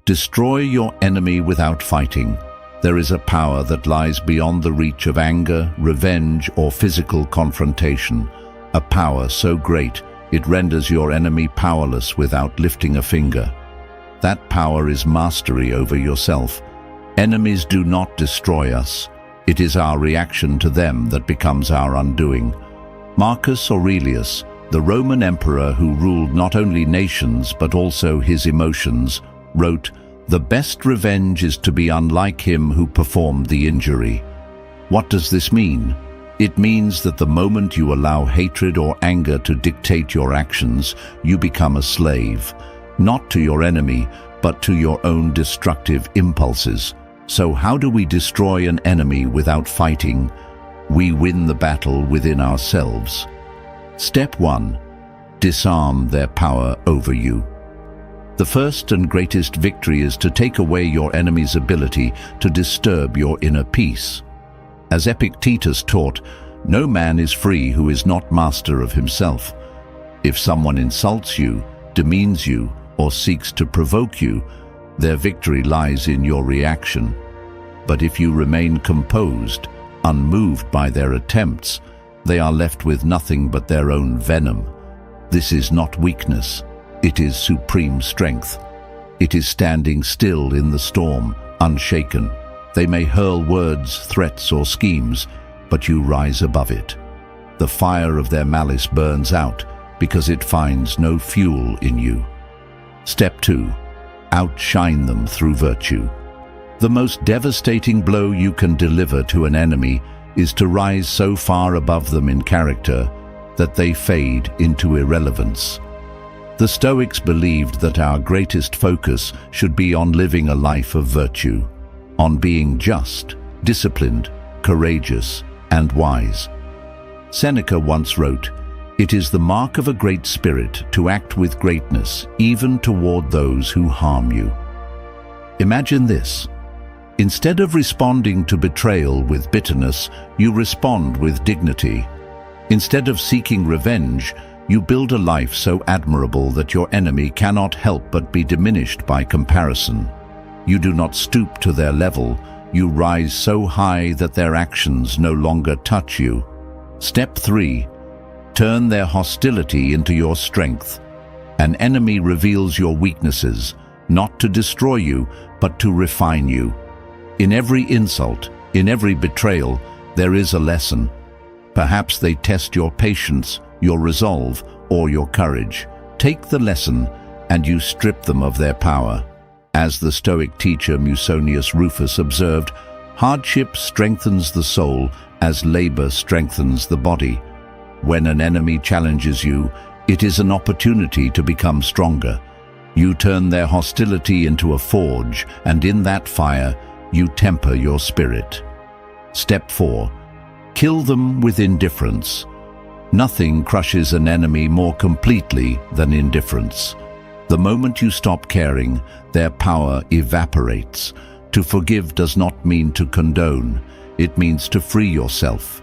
Destroy your enemy without fighting. There is a power that lies beyond the reach of anger, revenge, or physical confrontation. A power so great it renders your enemy powerless without lifting a finger. That power is mastery over yourself. Enemies do not destroy us. It is our reaction to them that becomes our undoing. Marcus Aurelius, the Roman emperor who ruled not only nations but also his emotions, wrote, "The best revenge is to be unlike him who performed the injury." What does this mean? It means that the moment you allow hatred or anger to dictate your actions, you become a slave, not to your enemy, but to your own destructive impulses. So how do we destroy an enemy without fighting? We win the battle within ourselves. Step 1. Disarm their power over you. The first and greatest victory is to take away your enemy's ability to disturb your inner peace. As Epictetus taught, no man is free who is not master of himself. If someone insults you, demeans you, or seeks to provoke you, their victory lies in your reaction. But if you remain composed, unmoved by their attempts, they are left with nothing but their own venom. This is not weakness. It is supreme strength. It is standing still in the storm, unshaken. They may hurl words, threats, or schemes, but you rise above it. The fire of their malice burns out because it finds no fuel in you. Step 2. Outshine them through virtue. The most devastating blow you can deliver to an enemy is to rise so far above them in character that they fade into irrelevance. The Stoics believed that our greatest focus should be on living a life of virtue, on being just, disciplined, courageous, and wise. Seneca once wrote, "It is the mark of a great spirit to act with greatness, even toward those who harm you." Imagine this. Instead of responding to betrayal with bitterness, you respond with dignity. Instead of seeking revenge, you build a life so admirable that your enemy cannot help but be diminished by comparison. You do not stoop to their level. You rise so high that their actions no longer touch you. Step 3. Turn their hostility into your strength. An enemy reveals your weaknesses, not to destroy you, but to refine you. In every insult, in every betrayal, there is a lesson. Perhaps they test your patience, your resolve, or your courage. Take the lesson, and you strip them of their power. As the Stoic teacher Musonius Rufus observed, hardship strengthens the soul as labor strengthens the body. When an enemy challenges you, it is an opportunity to become stronger. You turn their hostility into a forge, and in that fire, you temper your spirit. Step 4. Kill them with indifference. Nothing crushes an enemy more completely than indifference. The moment you stop caring, their power evaporates. To forgive does not mean to condone. It means to free yourself.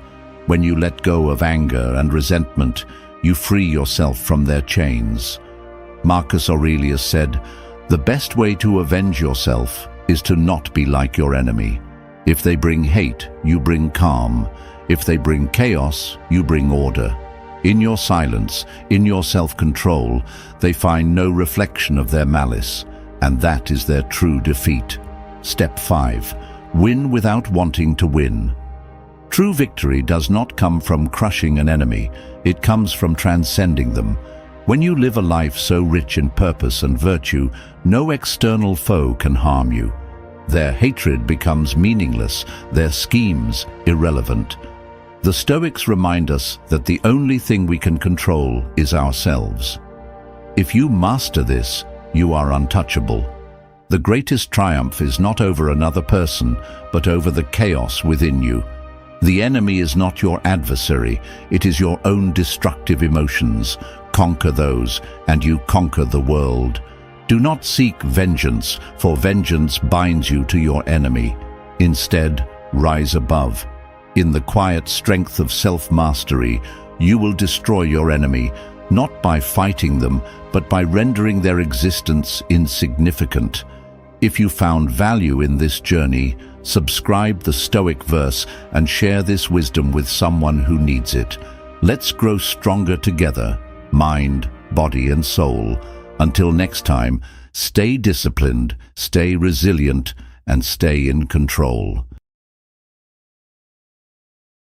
When you let go of anger and resentment, you free yourself from their chains. Marcus Aurelius said, "The best way to avenge yourself is to not be like your enemy. If they bring hate, you bring calm. If they bring chaos, you bring order. In your silence, in your self-control, they find no reflection of their malice, and that is their true defeat." Step 5. Win without wanting to win. True victory does not come from crushing an enemy, it comes from transcending them. When you live a life so rich in purpose and virtue, no external foe can harm you. Their hatred becomes meaningless, their schemes irrelevant. The Stoics remind us that the only thing we can control is ourselves. If you master this, you are untouchable. The greatest triumph is not over another person, but over the chaos within you. The enemy is not your adversary, it is your own destructive emotions. Conquer those, and you conquer the world. Do not seek vengeance, for vengeance binds you to your enemy. Instead, rise above. In the quiet strength of self-mastery, you will destroy your enemy, not by fighting them, but by rendering their existence insignificant. If you found value in this journey, subscribe the Stoic verse and share this wisdom with someone who needs it. Let's grow stronger together, mind, body and soul. Until next time, stay disciplined, stay resilient, and stay in control.